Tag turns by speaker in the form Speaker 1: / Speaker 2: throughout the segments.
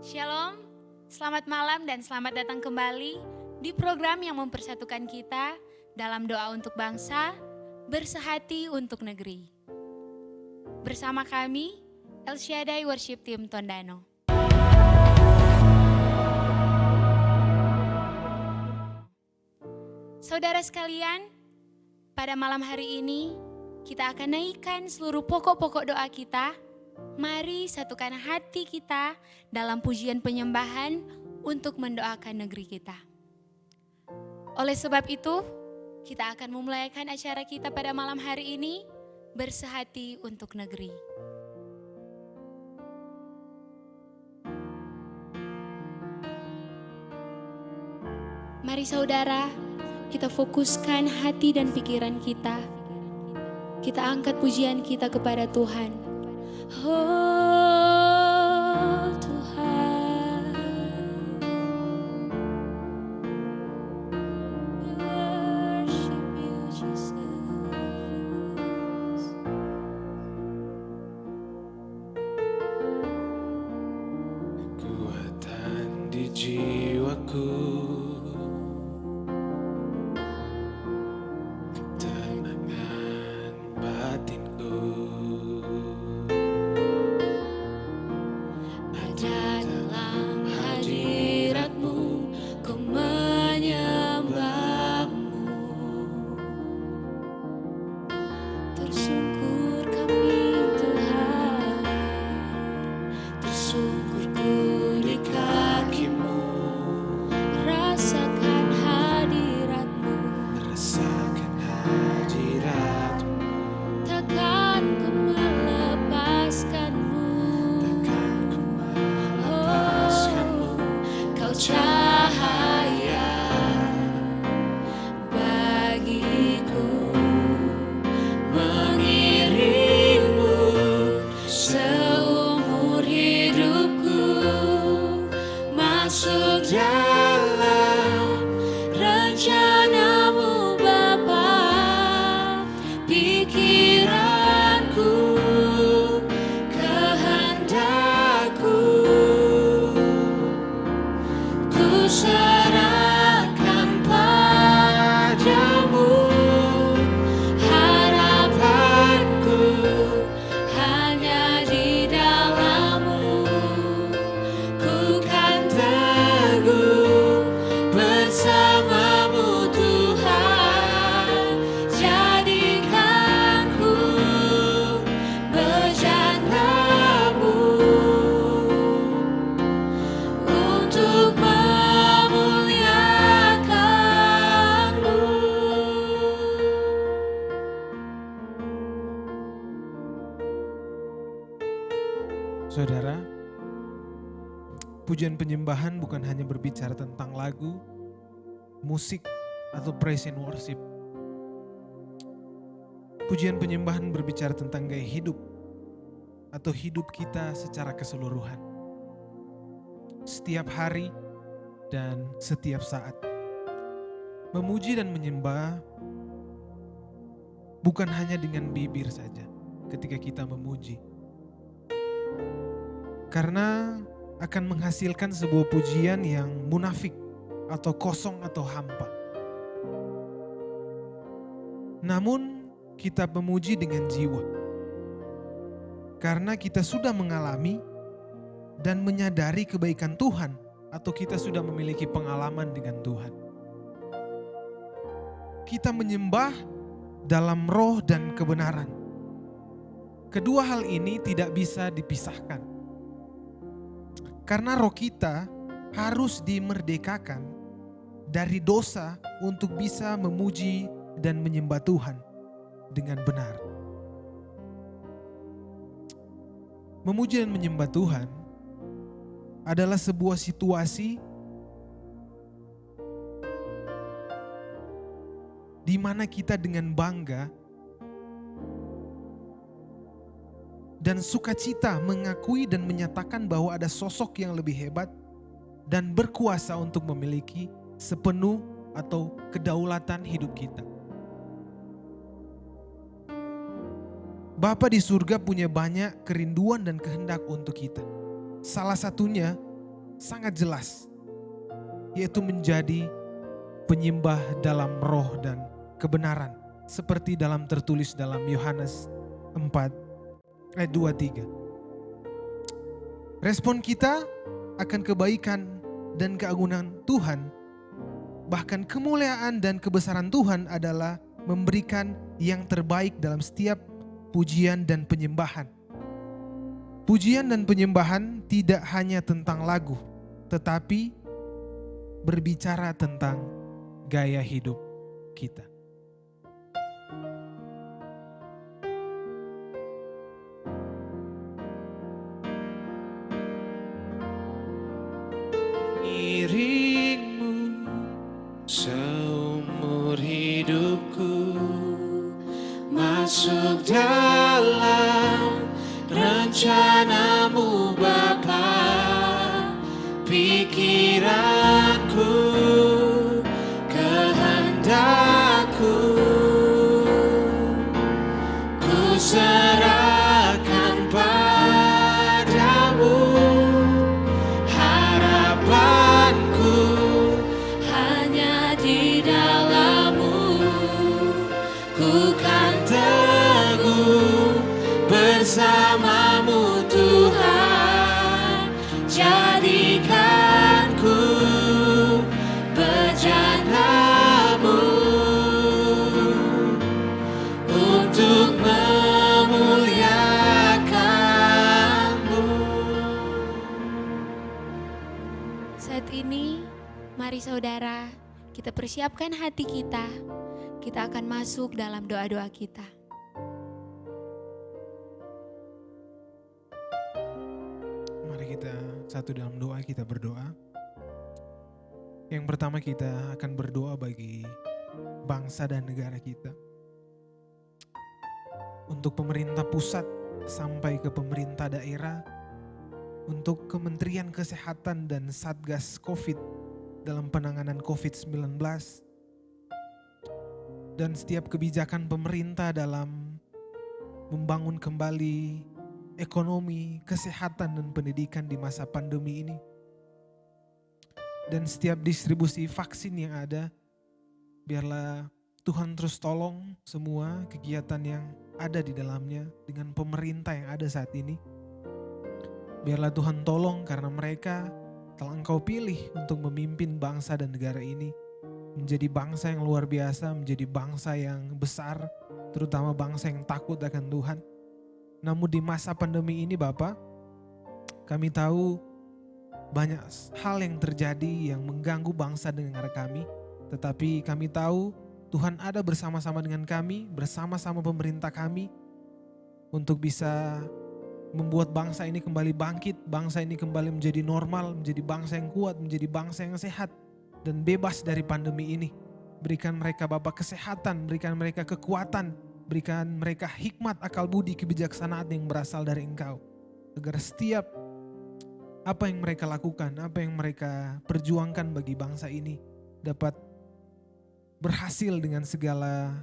Speaker 1: Shalom, selamat malam dan selamat datang kembali di program yang mempersatukan kita dalam doa untuk bangsa, bersehati untuk negeri. Bersama kami, El Shaddai Worship Team Tondano. Saudara sekalian, pada malam hari ini kita akan naikkan seluruh pokok-pokok doa kita. Mari satukan hati kita dalam pujian penyembahan untuk mendoakan negeri kita. Oleh sebab itu, kita akan memulaikan acara kita pada malam hari ini, bersehati untuk negeri. Mari saudara, kita fokuskan hati dan pikiran kita. Kita angkat pujian kita kepada Tuhan. Oh Tuhan, we worship you Jesus.
Speaker 2: Kekuatan di jiwaku, ketenangan batinku,
Speaker 1: Ada dalam hadirat-Mu, ku menyembah-Mu. Tersungkur kami Tuhan, tersungkurku di kaki-Mu. Rasakan hadirat-Mu,
Speaker 2: rasakan hadirat-Mu,
Speaker 1: takkan ku melepaskan-Mu.
Speaker 2: takkan ku melepaskan-Mu.
Speaker 1: Kau cahaya bagiku, mengiringmu seumur hidupku, masuk dalam rencana-Mu Bapa. Pikiranku, kehendakku, ku serahkan padamu. Harapanku hanya di dalam-Mu. Ku kan teguh bersama-Mu Tuhan. Jadikanku berjana-Mu untuk memuliakan-Mu.
Speaker 2: Saudara, pujian penyembahan bukan hanya berbicara tentang lagu, musik, atau praise and worship. Pujian penyembahan berbicara tentang gaya hidup atau hidup kita secara keseluruhan. Setiap hari dan setiap saat. Memuji dan menyembah bukan hanya dengan bibir saja ketika kita memuji. Karena akan menghasilkan sebuah pujian yang munafik atau kosong atau hampa. Namun kita memuji dengan jiwa. Karena kita sudah mengalami dan menyadari kebaikan Tuhan atau kita sudah memiliki pengalaman dengan Tuhan. Kita menyembah dalam roh dan kebenaran. Kedua hal ini tidak bisa dipisahkan. Karena roh kita harus dimerdekakan dari dosa untuk bisa memuji dan menyembah Tuhan dengan benar. Memuji dan menyembah Tuhan adalah sebuah situasi di mana kita dengan bangga dan sukacita mengakui dan menyatakan bahwa ada sosok yang lebih hebat dan berkuasa untuk memiliki sepenuh atau kedaulatan hidup kita. Bapa di surga punya banyak kerinduan dan kehendak untuk kita. Salah satunya sangat jelas, yaitu menjadi penyembah dalam roh dan kebenaran, seperti dalam tertulis dalam Yohanes 4 ayat 2-3. Respon kita akan kebaikan dan keagungan Tuhan, bahkan kemuliaan dan kebesaran Tuhan adalah memberikan yang terbaik dalam setiap pujian dan penyembahan. Pujian dan penyembahan tidak hanya tentang lagu, tetapi berbicara tentang gaya hidup kita.
Speaker 3: Iringmu seumur hidupku, masuk dalam rencanamu Bapa. Pikiranku, kehendakku, ku serahkan padamu. Harapanku hanya di dalam-Mu, ku kan teguh bersama-Mu Tuhan. Jadikan ku bejana-Mu untuk memuliakan-Mu.
Speaker 1: Saat ini, mari saudara, kita persiapkan hati kita. Kita akan masuk dalam doa-doa kita.
Speaker 2: Mari kita satu dalam doa, kita berdoa. Yang pertama kita akan berdoa bagi bangsa dan negara kita. Untuk pemerintah pusat sampai ke pemerintah daerah, untuk Kementerian Kesehatan dan Satgas Covid dalam penanganan COVID-19, dan setiap kebijakan pemerintah dalam membangun kembali ekonomi, kesehatan, dan pendidikan di masa pandemi ini. Dan setiap distribusi vaksin yang ada, biarlah Tuhan terus tolong semua kegiatan yang ada di dalamnya dengan pemerintah yang ada saat ini. Biarlah Tuhan tolong karena mereka telah Engkau pilih untuk memimpin bangsa dan negara ini menjadi bangsa yang luar biasa, menjadi bangsa yang besar, terutama bangsa yang takut akan Tuhan. Namun di masa pandemi ini Bapak, kami tahu banyak hal yang terjadi yang mengganggu bangsa dan negara kami. Tetapi kami tahu Tuhan ada bersama-sama dengan kami, bersama-sama pemerintah kami untuk bisa membuat bangsa ini kembali bangkit, bangsa ini kembali menjadi normal, menjadi bangsa yang kuat, menjadi bangsa yang sehat dan bebas dari pandemi ini. Berikan mereka Bapa kesehatan, berikan mereka kekuatan, berikan mereka hikmat, akal budi, kebijaksanaan yang berasal dari Engkau. Agar setiap apa yang mereka lakukan, apa yang mereka perjuangkan bagi bangsa ini dapat berhasil dengan segala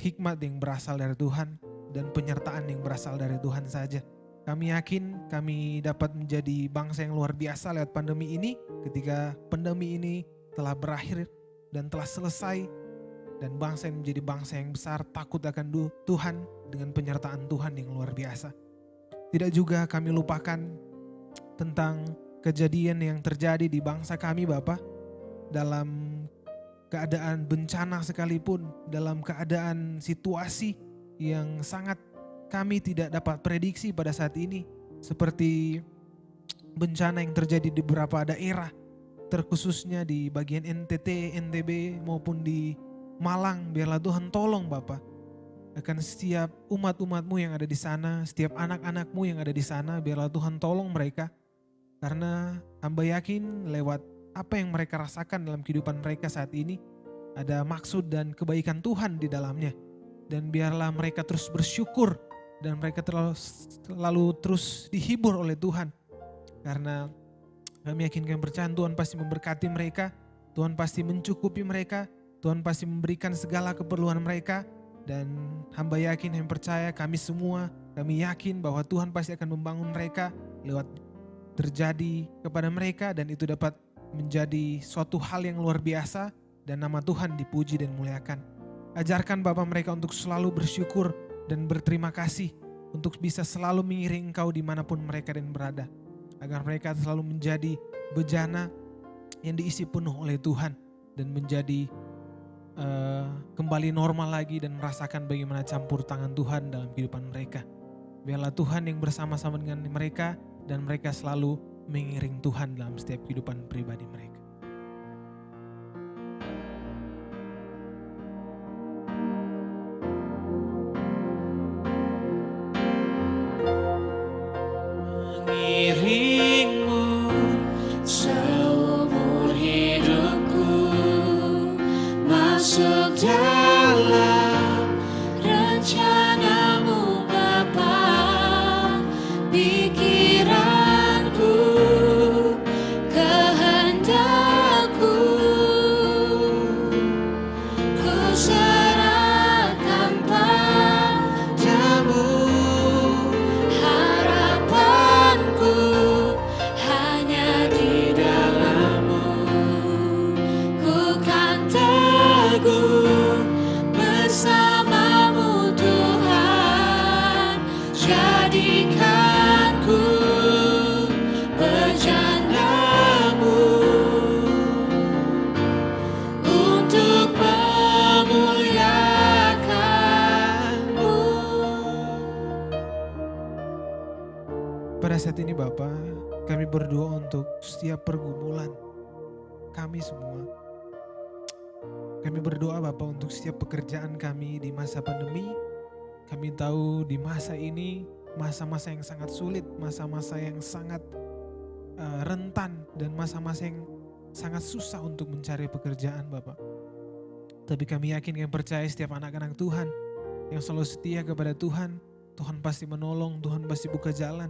Speaker 2: hikmat yang berasal dari Tuhan dan penyertaan yang berasal dari Tuhan saja. Kami yakin kami dapat menjadi bangsa yang luar biasa lewat pandemi ini ketika pandemi ini telah berakhir dan telah selesai, dan bangsa yang menjadi bangsa yang besar, takut akan Tuhan dengan penyertaan Tuhan yang luar biasa. Tidak juga kami lupakan tentang kejadian yang terjadi di bangsa kami Bapa, dalam keadaan bencana sekalipun, dalam keadaan situasi yang sangat kami tidak dapat prediksi pada saat ini, seperti bencana yang terjadi di beberapa daerah, terkhususnya di bagian NTT, NTB maupun di Malang. Biarlah Tuhan tolong Bapa akan setiap umat-umat-Mu yang ada di sana, setiap anak-anak-Mu yang ada di sana, biarlah Tuhan tolong mereka. Karena hamba yakin lewat apa yang mereka rasakan dalam kehidupan mereka saat ini, ada maksud dan kebaikan Tuhan di dalamnya. Dan biarlah mereka terus bersyukur dan mereka terlalu terus dihibur oleh Tuhan. Karena kami yakin, kami percaya Tuhan pasti memberkati mereka, Tuhan pasti mencukupi mereka, Tuhan pasti memberikan segala keperluan mereka. Dan hamba yakin, kami percaya, kami semua, kami yakin bahwa Tuhan pasti akan membangun mereka lewat terjadi kepada mereka dan itu dapat menjadi suatu hal yang luar biasa dan nama Tuhan dipuji dan muliakan. Ajarkan Bapa mereka untuk selalu bersyukur dan berterima kasih, untuk bisa selalu mengiring Engkau dimanapun mereka dan berada, agar mereka selalu menjadi bejana yang diisi penuh oleh Tuhan dan menjadi kembali normal lagi dan merasakan bagaimana campur tangan Tuhan dalam kehidupan mereka. Biarlah Tuhan yang bersama-sama dengan mereka dan mereka selalu mengiring Tuhan dalam setiap kehidupan pribadi mereka.
Speaker 3: Mengiringmu seumur hidupku, masuk dalam rencanamu Bapa. Pikiranku, kehendakku, ku serahkan padamu. Harapanku hanya di dalam-Mu. Ku kan teguh bersama-Mu Tuhan. Jadikanku bejana-Mu untuk memuliakan-Mu.
Speaker 2: Pada saat ini Bapa, kami berdoa untuk setiap pergumulan kami semua. Kami berdoa Bapa untuk setiap pekerjaan kami di masa pandemi. Kami tahu di masa ini masa-masa yang sangat sulit, masa-masa yang sangat rentan dan masa-masa yang sangat susah untuk mencari pekerjaan Bapak. Tapi kami yakin dan percaya setiap anak-anak Tuhan yang selalu setia kepada Tuhan, Tuhan pasti menolong, Tuhan pasti buka jalan,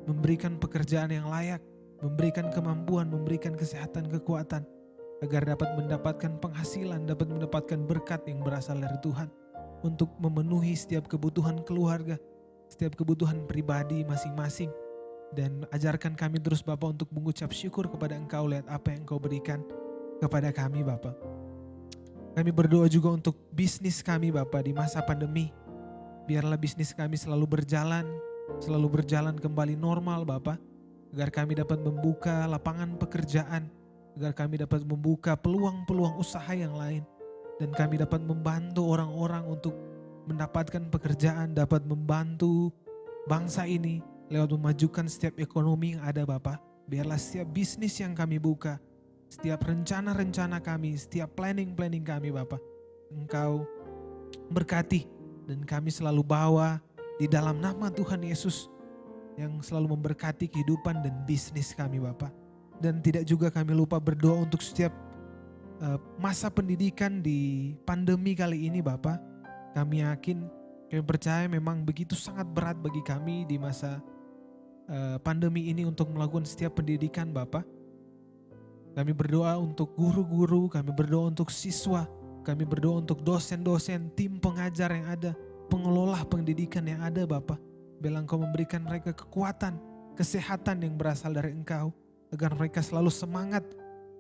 Speaker 2: memberikan pekerjaan yang layak, memberikan kemampuan, memberikan kesehatan, kekuatan, agar dapat mendapatkan penghasilan, dapat mendapatkan berkat yang berasal dari Tuhan untuk memenuhi setiap kebutuhan keluarga, setiap kebutuhan pribadi masing-masing. Dan ajarkan kami terus Bapak untuk mengucap syukur kepada Engkau lihat apa yang Engkau berikan kepada kami Bapak. Kami berdoa juga untuk bisnis kami Bapak di masa pandemi. Biarlah bisnis kami selalu berjalan kembali normal Bapak, agar kami dapat membuka lapangan pekerjaan, agar kami dapat membuka peluang-peluang usaha yang lain, dan kami dapat membantu orang-orang untuk mendapatkan pekerjaan, dapat membantu bangsa ini lewat memajukan setiap ekonomi yang ada Bapak. Biarlah setiap bisnis yang kami buka, setiap rencana-rencana kami, setiap planning-planning kami Bapak, Engkau berkati dan kami selalu bawa di dalam nama Tuhan Yesus yang selalu memberkati kehidupan dan bisnis kami Bapak. Dan tidak juga kami lupa berdoa untuk setiap masa pendidikan di pandemi kali ini Bapak. Kami yakin, kami percaya memang begitu sangat berat bagi kami di masa pandemi ini untuk melakukan setiap pendidikan Bapak. Kami berdoa untuk guru-guru, kami berdoa untuk siswa, kami berdoa untuk dosen-dosen, tim pengajar yang ada, pengelola pendidikan yang ada Bapak. Biarlah Engkau memberikan mereka kekuatan, kesehatan yang berasal dari Engkau, agar mereka selalu semangat,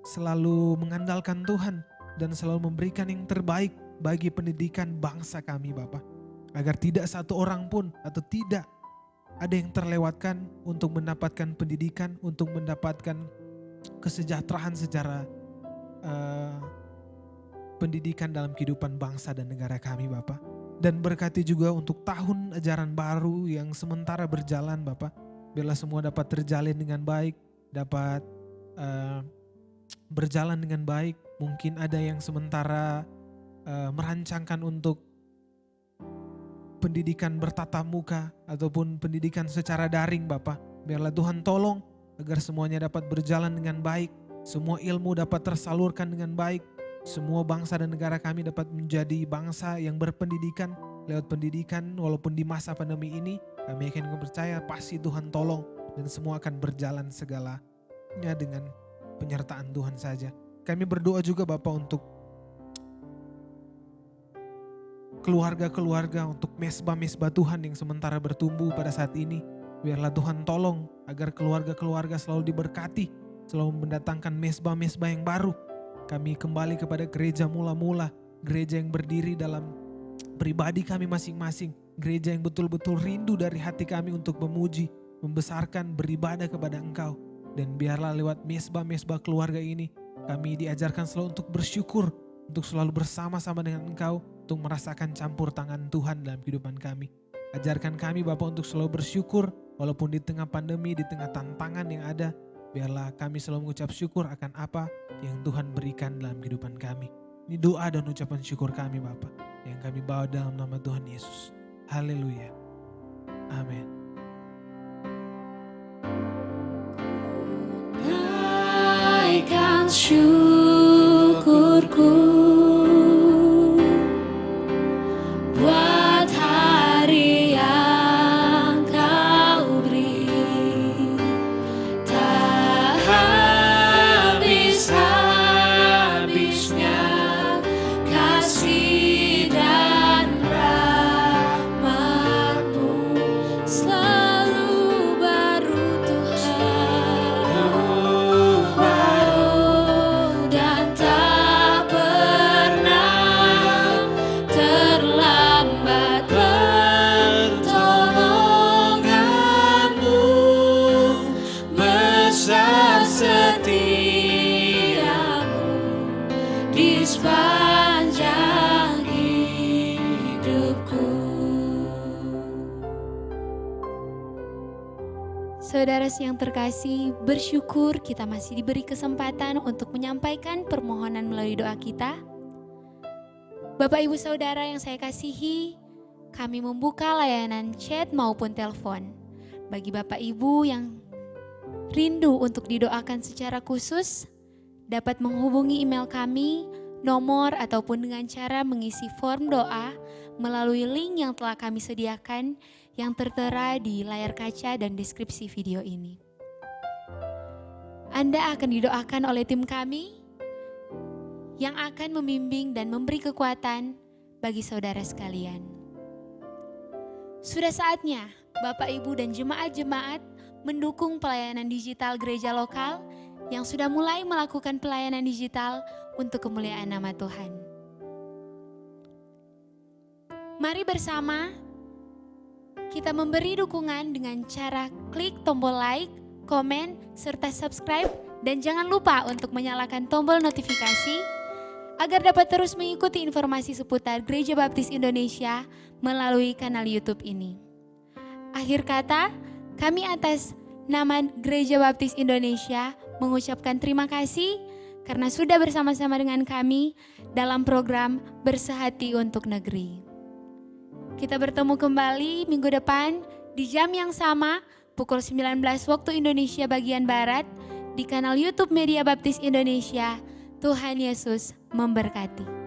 Speaker 2: selalu mengandalkan Tuhan, dan selalu memberikan yang terbaik bagi pendidikan bangsa kami Bapak. Agar tidak satu orang pun atau tidak ada yang terlewatkan untuk mendapatkan pendidikan, untuk mendapatkan kesejahteraan secara pendidikan dalam kehidupan bangsa dan negara kami Bapak. Dan berkati juga untuk tahun ajaran baru yang sementara berjalan Bapak. Biarlah semua dapat terjalin dengan baik, dapat berjalan dengan baik. Mungkin ada yang sementara merancangkan untuk pendidikan bertatap muka ataupun pendidikan secara daring Bapak. Biarlah Tuhan tolong agar semuanya dapat berjalan dengan baik, semua ilmu dapat tersalurkan dengan baik, semua bangsa dan negara kami dapat menjadi bangsa yang berpendidikan lewat pendidikan. Walaupun di masa pandemi ini kami yakin dan percaya pasti Tuhan tolong dan semua akan berjalan segalanya dengan penyertaan Tuhan saja. Kami berdoa juga Bapak untuk keluarga-keluarga, untuk mesbah-mesbah Tuhan yang sementara bertumbuh pada saat ini. Biarlah Tuhan tolong agar keluarga-keluarga selalu diberkati, selalu mendatangkan mesbah-mesbah yang baru. Kami kembali kepada gereja mula-mula, gereja yang berdiri dalam pribadi kami masing-masing, gereja yang betul-betul rindu dari hati kami untuk memuji, membesarkan, beribadah kepada Engkau. Dan biarlah lewat mesbah-mesbah keluarga ini, kami diajarkan selalu untuk bersyukur, untuk selalu bersama-sama dengan Engkau, untuk merasakan campur tangan Tuhan dalam kehidupan kami. Ajarkan kami Bapak untuk selalu bersyukur, walaupun di tengah pandemi, di tengah tantangan yang ada, biarlah kami selalu mengucap syukur akan apa yang Tuhan berikan dalam kehidupan kami. Ini doa dan ucapan syukur kami Bapak, yang kami bawa dalam nama Tuhan Yesus. Haleluya. Amin.
Speaker 3: Naikkan syukurku buat hari yang Kau beri, tak habis-habisnya kasih dan rahmat-Mu selalu baru Tuhan, baru dan tak pernah terlambat pertolongan-Mu, besar setia-Mu di sepanjang hidupku.
Speaker 1: Saudara yang terkasih, bersyukur kita masih diberi kesempatan untuk menyampaikan permohonan melalui doa kita. Bapak Ibu Saudara yang saya kasihi, kami membuka layanan chat maupun telepon. Bagi Bapak Ibu yang rindu untuk didoakan secara khusus, dapat menghubungi email kami, nomor ataupun dengan cara mengisi form doa melalui link yang telah kami sediakan yang tertera di layar kaca dan deskripsi video ini. Anda akan didoakan oleh tim kami yang akan membimbing dan memberi kekuatan bagi saudara sekalian. Sudah saatnya Bapak, Ibu, dan jemaat-jemaat mendukung pelayanan digital gereja lokal yang sudah mulai melakukan pelayanan digital untuk kemuliaan nama Tuhan. Mari bersama kita memberi dukungan dengan cara klik tombol like, komen, serta subscribe, dan jangan lupa untuk menyalakan tombol notifikasi agar dapat terus mengikuti informasi seputar Gereja Baptis Indonesia melalui kanal YouTube ini. Akhir kata, kami atas nama Gereja Baptis Indonesia mengucapkan terima kasih karena sudah bersama-sama dengan kami dalam program Bersehati untuk Negeri. Kita bertemu kembali minggu depan di jam yang sama pukul 19 waktu Indonesia bagian Barat di kanal YouTube Media Baptis Indonesia. Tuhan Yesus memberkati.